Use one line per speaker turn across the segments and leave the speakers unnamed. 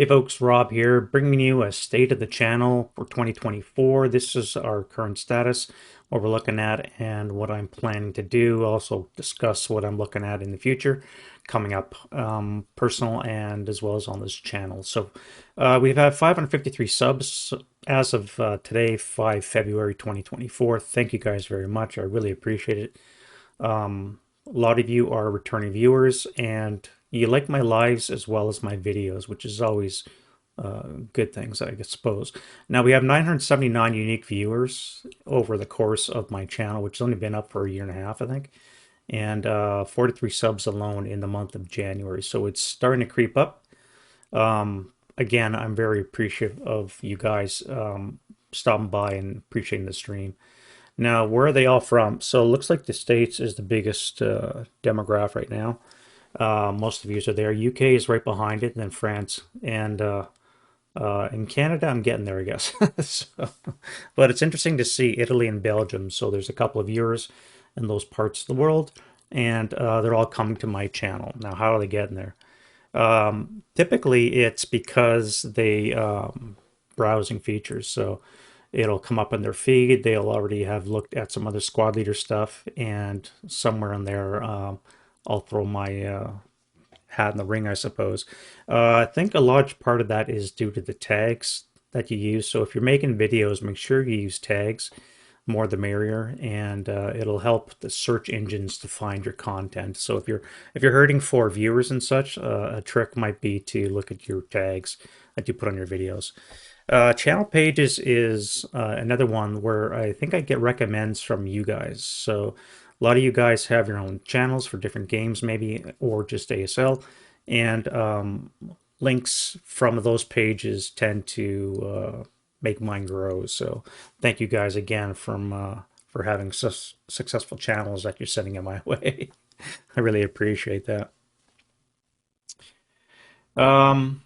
Hey folks, Rob here, bringing you a state of the channel for 2024. This is our current status, what we're looking at, and what I'm planning to do. Also discuss what I'm looking at in the future, coming up, personal and as well as on this channel. So we've had 553 subs as of today, 5 February 2024. Thank you guys very much. I really appreciate it. A lot of you are returning viewers and you like my lives as well as my videos, which is always good things, I suppose. Now we have 979 unique viewers over the course of my channel, which has only been up for a year and a half, I think, and 43 subs alone in the month of January. So it's starting to creep up. Again, I'm very appreciative of you guys stopping by and appreciating the stream. Now, where are they all from? So it looks like the States is the biggest demographic right now. Most of you are there. UK is right behind it, and then France. And in Canada, I'm getting there, I guess. So, but it's interesting to see Italy and Belgium. So there's a couple of viewers in those parts of the world, and they're all coming to my channel. Now, how are they getting there? Typically, it's because they browsing features. So it'll come up in their feed. They'll already have looked at some other squad leader stuff, and somewhere in there, I'll throw my hat in the ring, I suppose. I think a large part of that is due to the tags that you use. So if you're making videos, make sure you use tags. More the merrier, and it'll help the search engines to find your content. So if you're hurting for viewers and such, a trick might be to look at your tags that you put on your videos. Channel pages is another one where I think I get recommends from you guys. So a lot of you guys have your own channels for different games, maybe, or just ASL, and links from those pages tend to make mine grow. So thank you guys again for having such successful channels that you're sending in my way. I really appreciate that. Um,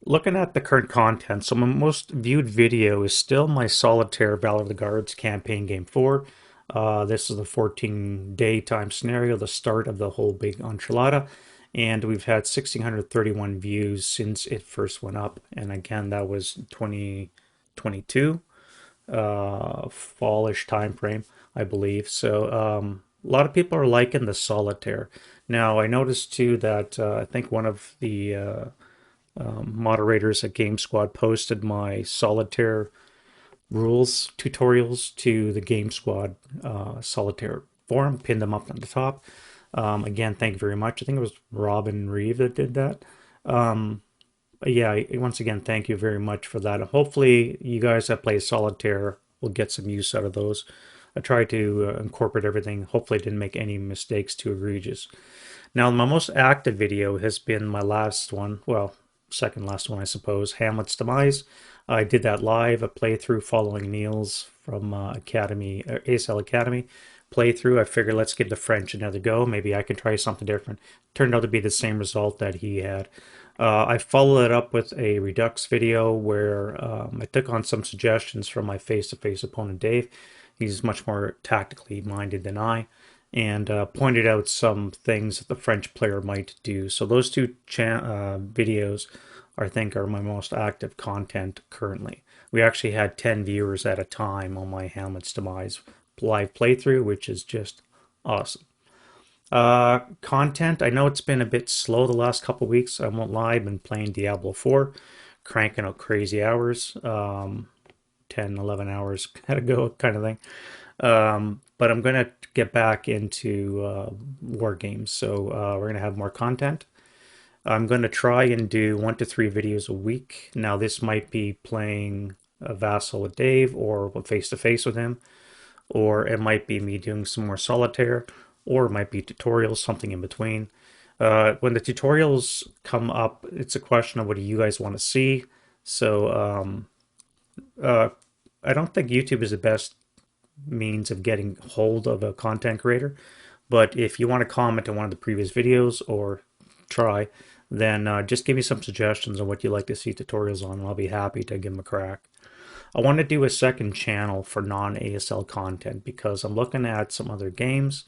Looking at the current content, so my most viewed video is still my Solitaire Valor of the Guards campaign game 4. This is the 14-day time scenario, the start of the whole big enchilada. And we've had 1,631 views since it first went up. And again, that was 2022, fallish time frame, I believe. So a lot of people are liking the Solitaire. Now, I noticed too that I think one of the moderators at Game Squad posted my Solitaire rules tutorials to the Game Squad Solitaire forum, pinned them up on the top. Again, thank you very much. I think it was Robin Reeve that did that. Yeah, once again, thank you very much for that. Hopefully, you guys that play Solitaire will get some use out of those. I tried to incorporate everything. Hopefully, I didn't make any mistakes too egregious. Now, my most active video has been my last one. Well, second last one, I suppose, Hamlet's Demise. I did that live, a playthrough following Neil's from ASL Academy playthrough. I figured let's give the French another go. Maybe I can try something different. Turned out to be the same result that he had. I followed it up with a Redux video where I took on some suggestions from my face-to-face opponent Dave. He's much more tactically minded than I, and pointed out some things that the French player might do. So those two videos, I think, are my most active content currently. We actually had 10 viewers at a time on my Hamlet's Demise live playthrough, which is just awesome. Content, I know it's been a bit slow the last couple weeks. I won't lie, I've been playing Diablo 4, cranking out crazy hours, 10, 11 hours gotta go kind of thing. But I'm going to get back into war games, so we're going to have more content. I'm going to try and do 1 to 3 videos a week. Now, this might be playing a Vassal with Dave or face to face with him, or it might be me doing some more solitaire, or it might be tutorials, something in between. When the tutorials come up, it's a question of what do you guys want to see. So I don't think YouTube is the best means of getting hold of a content creator, but if you want to comment on one of the previous videos or try, then just give me some suggestions on what you'd like to see tutorials on, and I'll be happy to give them a crack. I want to do a second channel for non-ASL content because I'm looking at some other games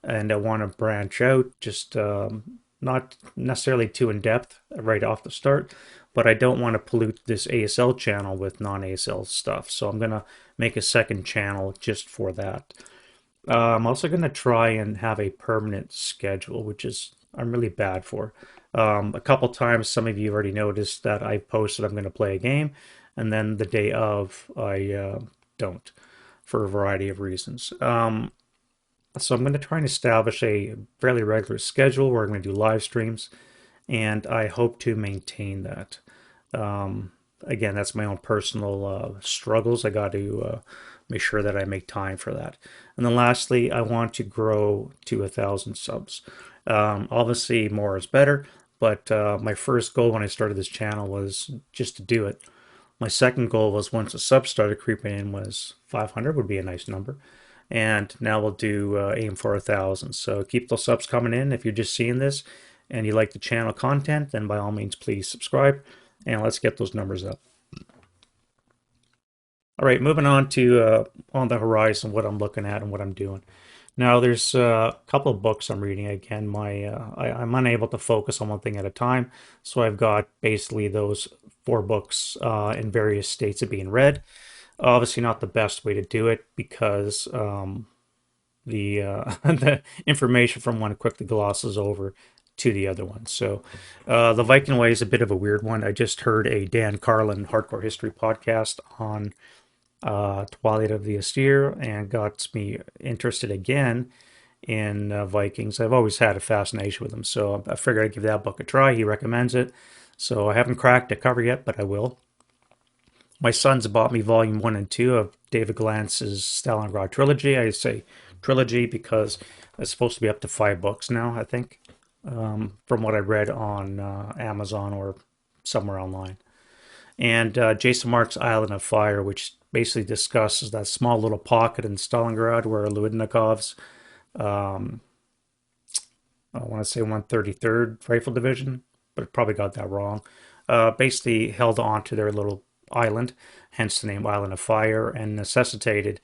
and I want to branch out, just not necessarily too in depth right off the start, but I don't want to pollute this ASL channel with non-ASL stuff. So I'm going to make a second channel just for that. I'm also going to try and have a permanent schedule, which is I'm really bad for. A couple times, some of you already noticed that I posted I'm going to play a game, and then the day of, I don't, for a variety of reasons. So I'm going to try and establish a fairly regular schedule where I'm going to do live streams, and I hope to maintain that. Again, that's my own personal struggles. I got to make sure that I make time for that. And then lastly, I want to grow to 1,000 subs. Obviously, more is better, but my first goal when I started this channel was just to do it. My second goal was once the subs started creeping in was 500 would be a nice number. And now we'll do aim for 1,000. So keep those subs coming in. If you're just seeing this and you like the channel content, then by all means, please subscribe and let's get those numbers up. All right, moving on to on the horizon, what I'm looking at and what I'm doing. Now, there's a couple of books I'm reading. Again, I'm unable to focus on one thing at a time, so I've got basically those four books in various states of being read. Obviously, not the best way to do it because the information from one quickly glosses over to the other one. So, the Viking Way is a bit of a weird one. I just heard a Dan Carlin Hardcore History podcast on Twilight of the Austere and got me interested again in Vikings. I've always had a fascination with them, so I figured I'd give that book a try. He recommends it, so I haven't cracked the cover yet, but I will. My sons bought me volume 1 and 2 of David Glance's Stalingrad trilogy. I say trilogy because it's supposed to be up to 5 books now, I think, from what I read on Amazon or somewhere online. And Jason Mark's Island of Fire, which basically discusses that small little pocket in Stalingrad where Ludnikov's, I want to say 133rd Rifle Division, but I probably got that wrong, basically held on to their little island, hence the name Island of Fire, and necessitated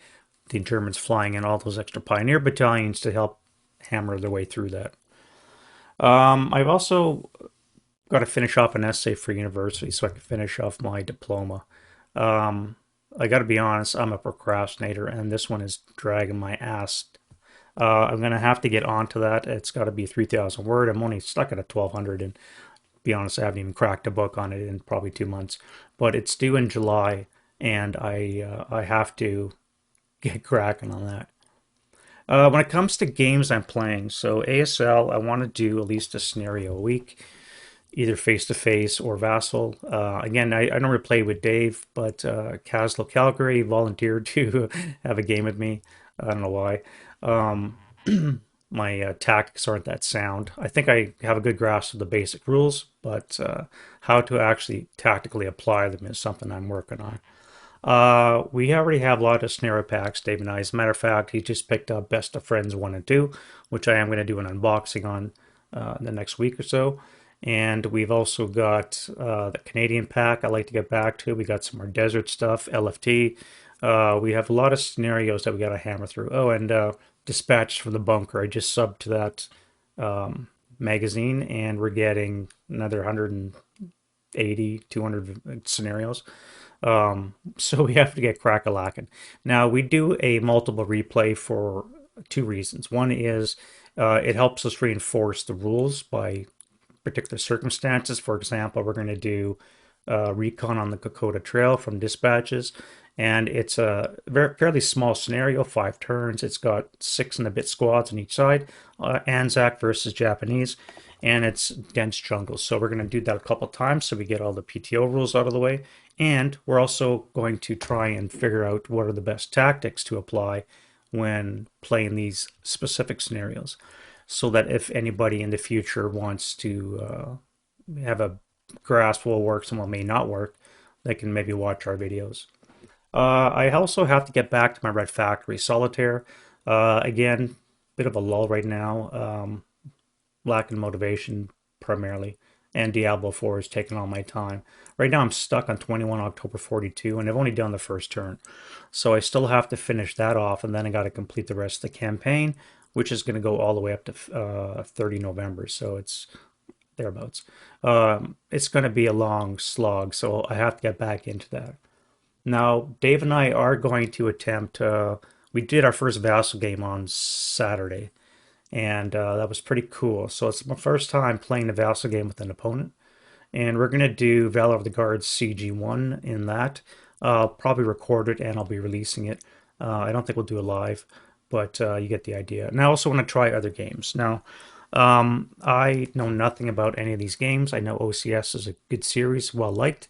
the Germans flying in all those extra pioneer battalions to help hammer their way through that. I've also got to finish off an essay for university so I can finish off my diploma. I got to be honest, I'm a procrastinator, and this one is dragging my ass. I'm gonna have to get onto that. It's got to be 3,000 word. I'm only stuck at a 1,200, and be honest, I haven't even cracked a book on it in probably 2 months. But it's due in July, and I have to get cracking on that. When it comes to games I'm playing, so ASL, I want to do at least a scenario a week, either face to face or Vassal. Again, I don't really play with Dave, but Caslo Calgary volunteered to have a game with me. I don't know why. Um, my tactics aren't that sound. I think I have a good grasp of the basic rules, but how to actually tactically apply them is something I'm working on. We already have a lot of scenario packs, Dave and I. As a matter of fact, he just picked up Best of Friends 1 and 2, which I am going to do an unboxing on the next week or so. And we've also got the Canadian pack I like to get back to. We got some more desert stuff, LFT. We have a lot of scenarios that we got to hammer through. Oh, and Dispatch from the Bunker. I just subbed to that magazine, and we're getting another 180, 200 scenarios. So we have to get crack-a-lacking. Now, we do a multiple replay for two reasons. One is it helps us reinforce the rules by particular circumstances. For example, we're going to do recon on the Kokoda Trail from dispatches, and it's a fairly small scenario, 5 turns. It's got 6 and a bit squads on each side, Anzac versus Japanese, and it's dense jungle. So we're going to do that a couple times so we get all the PTO rules out of the way, and we're also going to try and figure out what are the best tactics to apply when playing these specific scenarios, so that if anybody in the future wants to have a grasp what works and what may not work, they can maybe watch our videos. I also have to get back to my Red Factory Solitaire. Again, bit of a lull right now, lacking motivation primarily, and Diablo 4 is taking all my time. Right now I'm stuck on 21 October 42, and I've only done the first turn. So I still have to finish that off, and then I got to complete the rest of the campaign, which is going to go all the way up to 30 November. So it's thereabouts. It's going to be a long slog, so I have to get back into that. Now, Dave and I are going to attempt. We did our first Vassal game on Saturday, and that was pretty cool. So it's my first time playing a Vassal game with an opponent, and we're gonna do Valor of the Guards CG1 in that. I'll probably record it and I'll be releasing it. I don't think we'll do it live, but you get the idea. And I also want to try other games. Now, I know nothing about any of these games. I know OCS is a good series, well liked.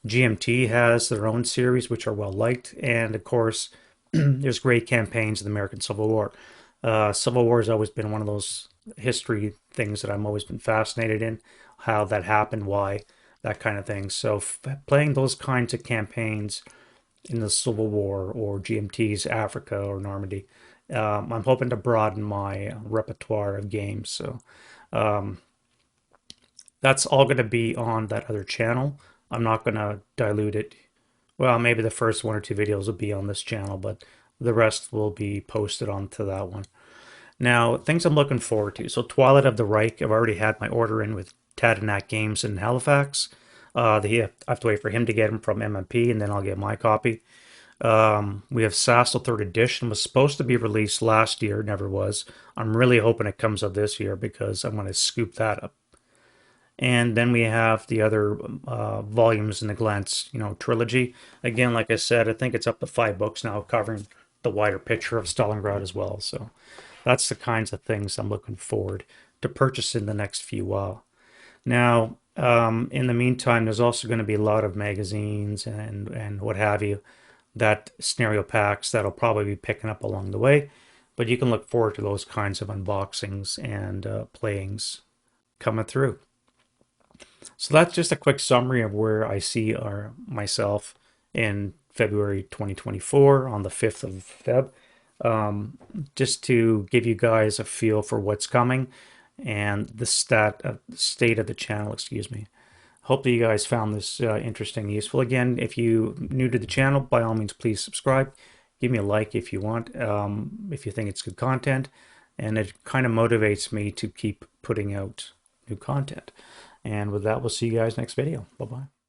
GMT has their own series, which are well liked, and of course, there's great campaigns in the American Civil War. Civil War has always been one of those history things that I've always been fascinated in, how that happened, why, that kind of thing. So playing those kinds of campaigns in the Civil War or GMT's Africa or Normandy, I'm hoping to broaden my repertoire of games. So that's all going to be on that other channel. I'm not going to dilute it. Well, maybe the first one or two videos will be on this channel, but the rest will be posted onto that one. Now, things I'm looking forward to. So, Twilight of the Reich, I've already had my order in with Tadanac Games in Halifax. I have to wait for him to get them from MMP, and then I'll get my copy. We have Sassel 3rd Edition, was supposed to be released last year, never was. I'm really hoping it comes out this year because I'm going to scoop that up. And then we have the other volumes in the Glance, trilogy. Again, like I said, I think it's up to 5 books now, covering the wider picture of Stalingrad as well. So that's the kinds of things I'm looking forward to purchase in the next few while. Now, in the meantime, there's also going to be a lot of magazines and what have you, that scenario packs that'll probably be picking up along the way. But you can look forward to those kinds of unboxings and playings coming through. So that's just a quick summary of where I see myself in February 2024 on the 5th of Feb. Just to give you guys a feel for what's coming and the state of the channel, excuse me. Hope that you guys found this interesting and useful. Again, if you new to the channel, by all means, please subscribe. Give me a like if you want, if you think it's good content. And it kind of motivates me to keep putting out new content. And with that, we'll see you guys next video. Bye-bye.